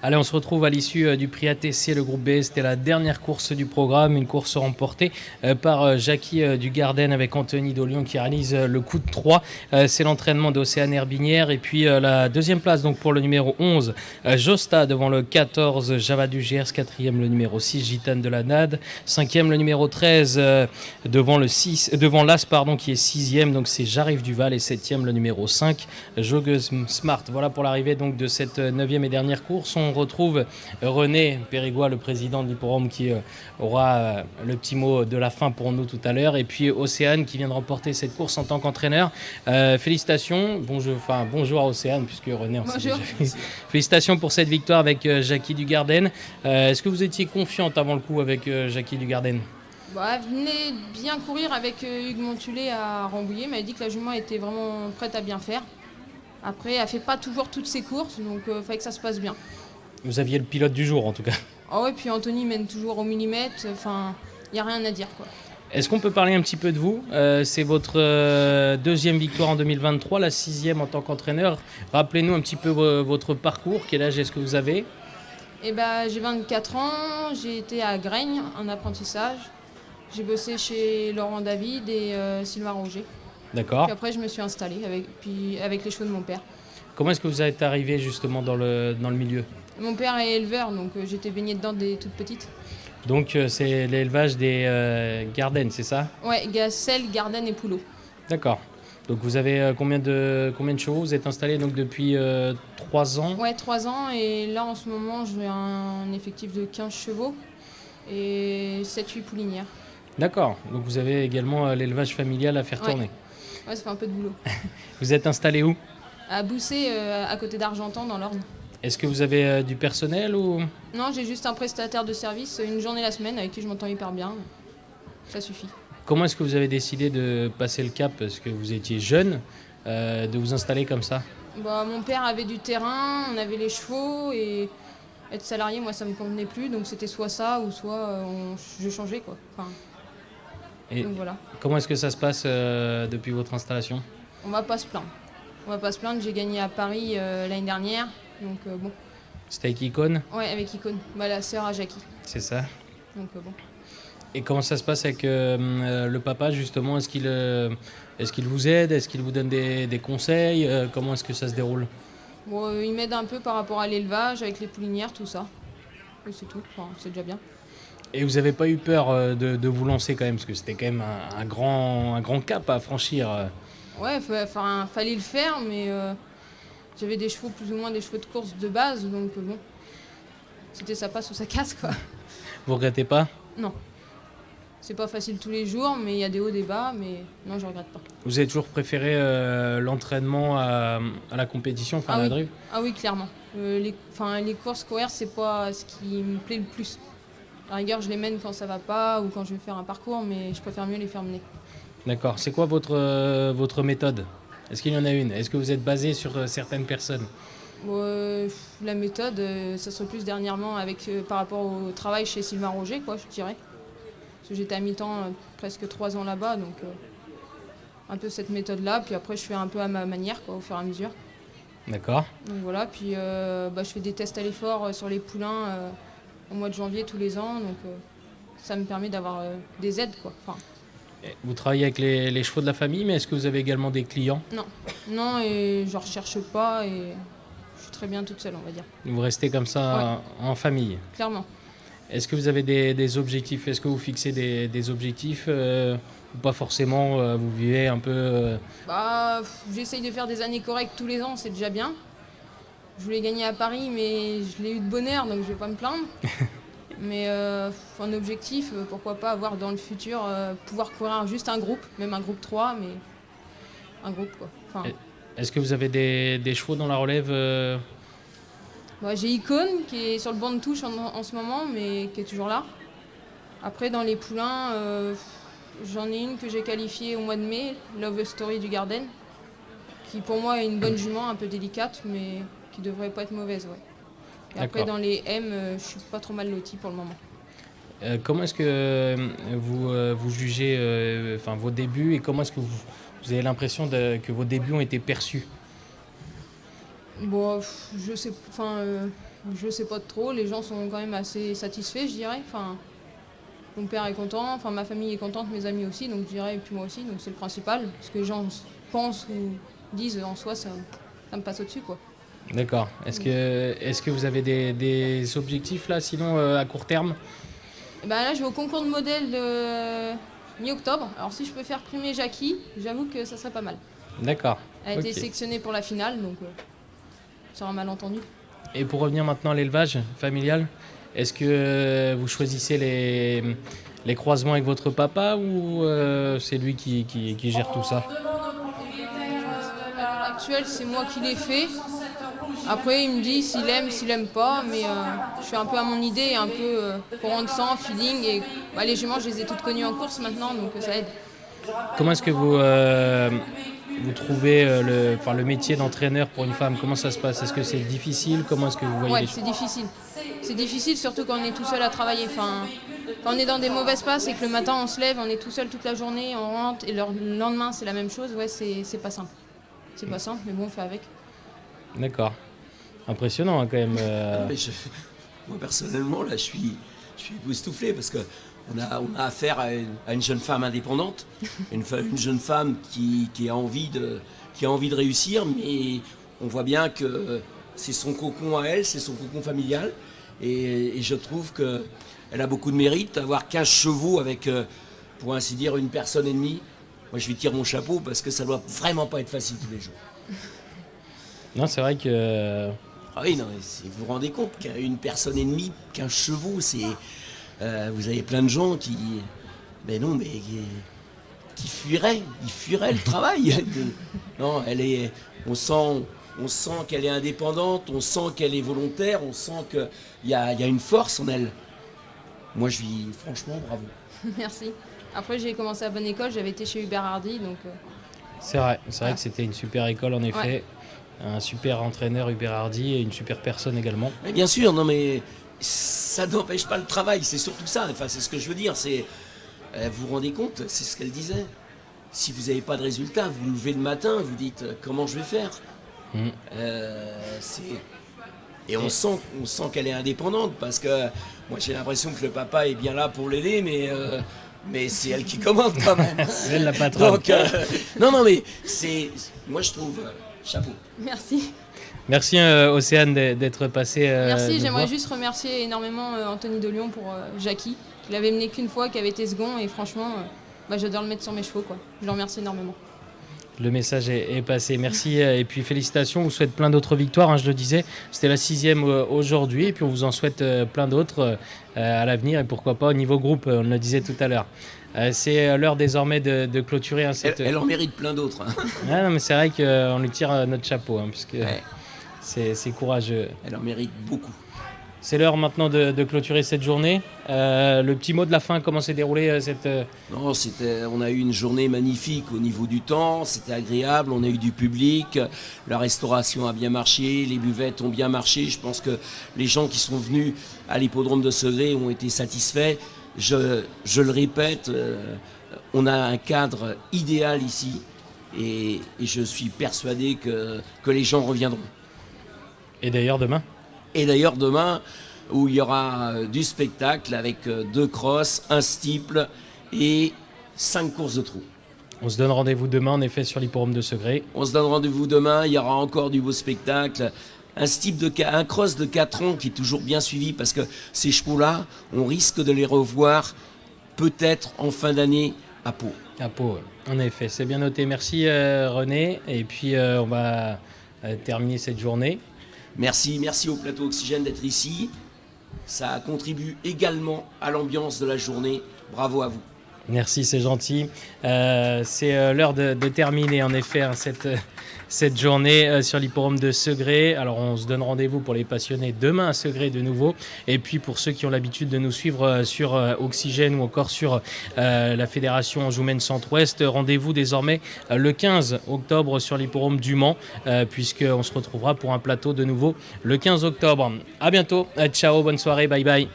Allez, on se retrouve à l'issue du prix ATC, le groupe B. C'était la dernière course du programme, une course remportée par Jackie Dugardenne avec Anthony Dolion qui réalise le coup de 3. C'est l'entraînement d'Océane Herbinière. Et puis la deuxième place donc pour le numéro 11, Josta devant le 14, Java du Gers, quatrième le numéro 6, Gitane de la Nade, cinquième le numéro 13 devant l'As qui est sixième, donc c'est J'arrive du Val, et septième le numéro 5, Joggeuse Smart. Voilà pour l'arrivée donc de cette neuvième et dernière course. On retrouve René Périgois, le président de l'Hipporome, qui aura le petit mot de la fin pour nous tout à l'heure. Et puis Océane qui vient de remporter cette course en tant qu'entraîneur. Félicitations. Bonjour à Océane, puisque René en s'est déjà fait. Félicitations pour cette victoire avec Jackie Dugardenne. Est-ce que vous étiez confiante avant le coup avec Jackie Dugardenne ? Elle venait bien courir avec Hugues Montulé à Rambouillet. Elle m'a dit que la jument était vraiment prête à bien faire. Après, elle ne fait pas toujours toutes ses courses, donc il fallait que ça se passe bien. Vous aviez le pilote du jour en tout cas. Ah ouais, puis Anthony mène toujours au millimètre. Enfin, il n'y a rien à dire, quoi. Est-ce qu'on peut parler un petit peu de vous ? C'est votre deuxième victoire en 2023, la sixième en tant qu'entraîneur. Rappelez-nous un petit peu votre parcours. Quel âge est-ce que vous avez ? J'ai 24 ans, j'ai été à Graigne en apprentissage. J'ai bossé chez Laurent David et Sylvain Roger. D'accord. Puis après, je me suis installée avec les chevaux de mon père. Comment est-ce que vous êtes arrivé justement dans le milieu ? Mon père est éleveur, donc j'étais baignée dedans dès toute petite. Donc c'est l'élevage des Gardennes, c'est ça ? Ouais, Gacelle, Gardanne et Poulot. D'accord. Donc vous avez combien de chevaux ? Vous êtes installé donc depuis 3 ans ? Ouais, 3 ans, et là en ce moment j'ai un effectif de 15 chevaux et 7-8 poulinières. D'accord. Donc vous avez également l'élevage familial à faire tourner. Ouais, ça fait un peu de boulot. Vous êtes installé où ? À Boussé, à côté d'Argentan, dans l'Orne. Est-ce que vous avez du personnel ou ? Non, j'ai juste un prestataire de service, une journée la semaine, avec qui je m'entends hyper bien. Ça suffit. Comment est-ce que vous avez décidé de passer le cap, parce que vous étiez jeune, de vous installer comme ça ? Mon père avait du terrain, on avait les chevaux, et être salarié, moi, ça me convenait plus. Donc c'était soit ça, ou soit je changeais, quoi. Donc voilà. Comment est-ce que ça se passe depuis votre installation ? On va pas se plaindre. J'ai gagné à Paris l'année dernière, donc bon. C'était avec Icône ? Ouais, avec Icône, la sœur à Jackie. C'est ça. Donc bon. Et comment ça se passe avec le papa justement ? Est-ce qu'il vous aide ? Est-ce qu'il vous donne des conseils ? Comment est-ce que ça se déroule ? Il m'aide un peu par rapport à l'élevage, avec les poulinières, tout ça. Et c'est tout, c'est déjà bien. Et vous n'avez pas eu peur de vous lancer quand même ? Parce que c'était quand même un grand cap à franchir. Ouais, fallait le faire, mais j'avais des chevaux, plus ou moins des chevaux de course de base, donc bon. C'était ça passe ou ça casse, quoi. Vous regrettez pas ? Non. C'est pas facile tous les jours, mais il y a des hauts, des bas, mais non, je regrette pas. Vous avez toujours préféré l'entraînement à la compétition, à la drive ? Ah oui, clairement. Les courses courir, c'est pas ce qui me plaît le plus. À la rigueur, je les mène quand ça va pas ou quand je vais faire un parcours, mais je préfère mieux les faire mener. D'accord. C'est quoi votre méthode ? Est-ce qu'il y en a une ? Est-ce que vous êtes basé sur certaines personnes ? La méthode, ça serait plus dernièrement par rapport au travail chez Sylvain Roger, quoi, je dirais. Parce que j'étais à mi-temps presque 3 ans là-bas, donc un peu cette méthode-là. Puis après, je fais un peu à ma manière, quoi, au fur et à mesure. D'accord. Donc voilà, puis je fais des tests à l'effort sur les poulains au mois de janvier tous les ans, donc ça me permet d'avoir des aides, quoi. Vous travaillez avec les chevaux de la famille, mais est-ce que vous avez également des clients ? Non, et je recherche pas, et je suis très bien toute seule, on va dire. Vous restez comme ça en famille ? Clairement. Est-ce que vous avez des objectifs ? Est-ce que vous fixez des objectifs ou pas forcément vous vivez un peu J'essaye de faire des années correctes tous les ans, c'est déjà bien. Je voulais gagner à Paris, mais je l'ai eu de bonne heure, donc je vais pas me plaindre. Mais un objectif, pourquoi pas avoir dans le futur, pouvoir courir juste un groupe, même un groupe 3, mais un groupe, quoi. Est-ce que vous avez des chevaux dans la relève J'ai Icône qui est sur le banc de touche en ce moment, mais qui est toujours là. Après, dans les poulains, j'en ai une que j'ai qualifiée au mois de mai, Love Story du Garden, qui pour moi est une bonne jument, un peu délicate, mais qui devrait pas être mauvaise, ouais. Et après, dans les M, je suis pas trop mal lotie pour le moment. Comment est-ce que vous jugez vos débuts, et comment est-ce que vous avez l'impression que vos débuts ont été perçus ? Je sais, Je sais pas trop, les gens sont quand même assez satisfaits, je dirais. Enfin, mon père est content, enfin ma famille est contente, mes amis aussi, donc je dirais, et puis moi aussi, donc c'est le principal. Ce que les gens pensent ou disent en soi, ça me passe au-dessus, quoi. D'accord. Est-ce que vous avez des objectifs là, sinon à court terme? Et ben là, je vais au concours de modèle de mi-octobre. Alors si je peux faire primer Jackie, j'avoue que ça serait pas mal. D'accord. Elle a été Ok. sélectionnée pour la finale, donc sur un malentendu. Et pour revenir maintenant à l'élevage familial, est-ce que vous choisissez les croisements avec votre papa ou c'est lui qui gère tout ça? À l'heure actuelle, c'est moi qui l'ai fait. Après, il me dit s'il aime pas, mais je suis un peu à mon idée, un peu courant de sang, feeling. Et les juments, je les ai toutes connues en course maintenant, donc ça aide. Comment est-ce que vous trouvez enfin, le métier d'entraîneur pour une femme? Comment ça se passe? Est-ce que c'est difficile? Comment est-ce que vous voyez Ouais, les c'est choses? difficile. C'est difficile, surtout quand on est tout seul à travailler. Enfin, quand on est dans des mauvaises passes et que le matin on se lève, on est tout seul toute la journée, on rentre et le lendemain c'est la même chose. Ouais, c'est pas simple. C'est pas simple, mais bon, on fait avec. D'accord. Impressionnant hein, quand même. Mais moi personnellement, là, je suis époustouflé parce que on a affaire à une jeune femme indépendante, une jeune femme qui a envie de réussir, mais on voit bien que c'est son cocon à elle, c'est son cocon familial, et je trouve qu'elle a beaucoup de mérite. Avoir 15 chevaux avec, pour ainsi dire, une personne et demie, moi je lui tire mon chapeau parce que ça doit vraiment pas être facile tous les jours. Non, c'est vrai que Ah oui, non, mais vous vous rendez compte qu'une personne et demie, 15 chevaux, c'est. Vous avez plein de gens qui. Ben non, mais qui fuiraient. Ils fuiraient le travail. Non, elle est. On sent qu'elle est indépendante, on sent qu'elle est volontaire, on sent qu'il y a une force en elle. Moi, je lui. Franchement, bravo. Merci. Après, j'ai commencé à bonne école, j'avais été chez Hubert Hardy, donc c'est vrai Ah. que c'était une super école en effet. Ouais. Un super entraîneur Hubert Hardy et une super personne également. Mais bien sûr, non, mais ça n'empêche pas le travail, c'est surtout ça. Enfin, c'est ce que je veux dire. C'est. Vous vous rendez compte, c'est ce qu'elle disait. Si vous n'avez pas de résultat, vous vous levez le matin, vous dites comment je vais faire. Mm. C'est- Et on sent qu'elle est indépendante parce que moi j'ai l'impression que le papa est bien là pour l'aider, mais c'est elle qui commande quand même. C'est elle la patronne. Donc, non, mais moi je trouve, chapeau. merci. Merci Océane d'être passée. Merci, nous j'aimerais voir. juste remercier énormément Anthony de Lyon pour Jackie, qui l'avait mené qu'une fois, qui avait été second, et franchement, j'adore le mettre sur mes chevaux, quoi. Je le remercie énormément. Le message est passé. Merci et puis félicitations. On vous souhaite plein d'autres victoires. Hein, je le disais, c'était la 6e aujourd'hui et puis on vous en souhaite plein d'autres à l'avenir et pourquoi pas au niveau groupe. On le disait tout à l'heure. C'est l'heure désormais de clôturer cette. Elle en mérite plein d'autres. Hein. Ah, non, mais c'est vrai qu'on lui tire notre chapeau hein, puisque Ouais, c'est courageux. elle en mérite beaucoup. C'est l'heure maintenant de clôturer cette journée. Le petit mot de la fin, comment s'est déroulée cette. Non, on a eu une journée magnifique au niveau du temps, c'était agréable, on a eu du public, la restauration a bien marché, les buvettes ont bien marché. Je pense que les gens qui sont venus à l'hippodrome de Segré ont été satisfaits. Je le répète, on a un cadre idéal ici et je suis persuadé que les gens reviendront. Et d'ailleurs demain. Et d'ailleurs demain, où il y aura du spectacle avec 2 crosses, un steeple et 5 courses de trous. On se donne rendez-vous demain en effet sur l'hippodrome de Segré. On se donne rendez-vous demain, il y aura encore du beau spectacle. Un cross de 4 ans qui est toujours bien suivi parce que ces chevaux-là, on risque de les revoir peut-être en fin d'année à Pau. À Pau, en effet, c'est bien noté. Merci René. Et puis on va terminer cette journée. Merci au plateau Oxygène d'être ici. Ça contribue également à l'ambiance de la journée. Bravo à vous. Merci, c'est gentil. C'est l'heure de terminer en effet hein, cette journée sur l'hippodrome de Segré. Alors on se donne rendez-vous pour les passionnés demain à Segré de nouveau. Et puis pour ceux qui ont l'habitude de nous suivre sur Oxygène ou encore sur la Fédération Anjoumaine Centre-Ouest, rendez-vous désormais le 15 octobre sur l'hippodrome du Mans puisqu'on se retrouvera pour un plateau de nouveau le 15 octobre. À bientôt, ciao, bonne soirée, bye bye.